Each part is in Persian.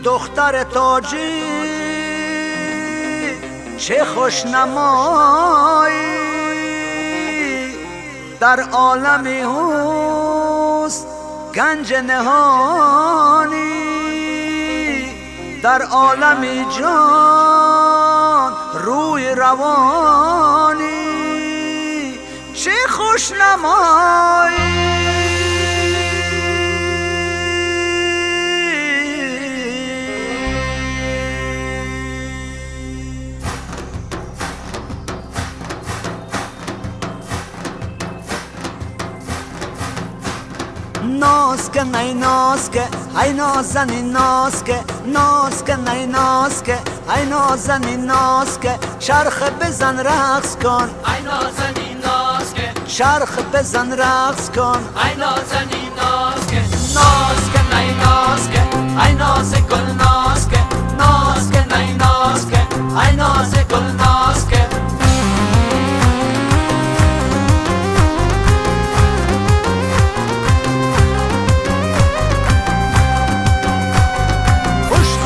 دختر تاجی چه خوشنمایی، در عالمی هست گنج نهانی، در عالمی جان روی روانی، چه خوشنمایی. ناز که نی ناز که ای نازنی ناز که، ناز که نی ناز که ای نازنی ناز که، چرخ بزن رقص کن ای نازنی ناز که، چرخ بزن رقص کن ای نازنی ناز که، ناز که نی ناز که ای ناز گل ناز که، ناز که نی ناز که ای ناز گل ناز که.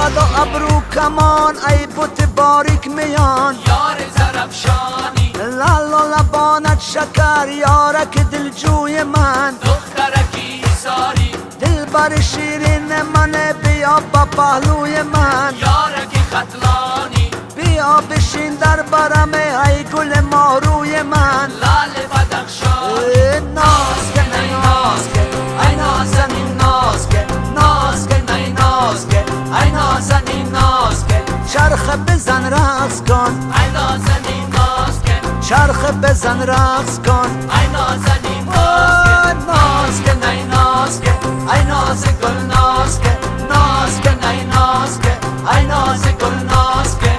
خدا ابرو کمان ای بوت باریک میان، یار زرفشانی لال و لبانت شکر یارک دلجوی من، دخترکی ساری دل بر شیرین من، بیا با پهلوی من، یارکی خطلانی بیا بشین در برم ای گل ماروی من. لال بدخشانی ناز که نی ناز که ای نازنی ناز که، ناز که نی ناز که ای نازنی ناز که، چرخ بزن رقص کن ای نازنی ناز که، چرخ بزن رقص کن ای نازنی ناز که، ناز که نی ناز که ای ناز گل ناز که، ناز که نی ناز که ای ناز گل ناز که.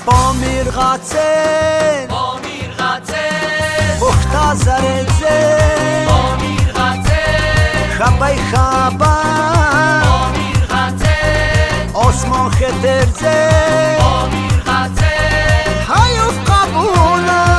با میرغاتن با میرغته بختا زرزه با میرغته خبای خبر با میرغته آسمان خطرزه با میرغته هیوف قبولم.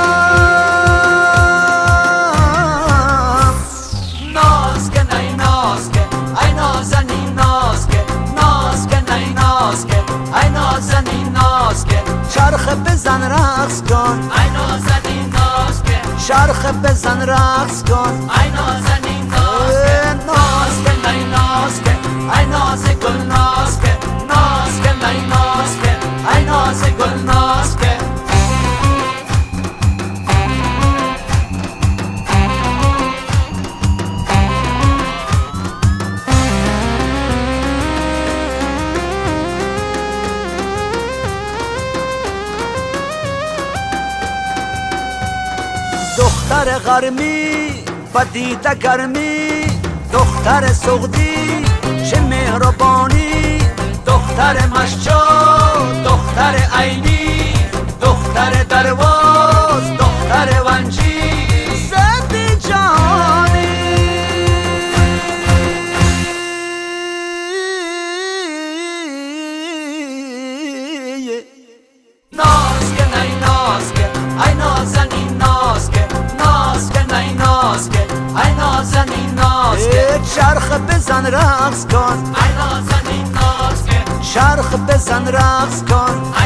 ناز که نی ناز که ای نازنی ناز که، ناز که نی ناز که ای نازنی ناز که، چرخ بزن رقص کن ای نازنی ناز که، چرخ بزن رقص کن ای نازنی ناز که، ناز که نی ناز که ای ناز گل ناز که، ناز که نی ناز که ای ناز گل ناز که. دختر غرمی بدیده گرمی، دختر سغدی چه مهربانی، دختر مشجار دختر عینی، دختر درواز دختر ونجی، زندی جانی. ناز که نی ناز که ای نازنی ناز که، ناز که نی ناز که ای نازنی ناز که، چرخ بزن رقص کن ای نازنی ناز که، چرخ بزن رقص کن ای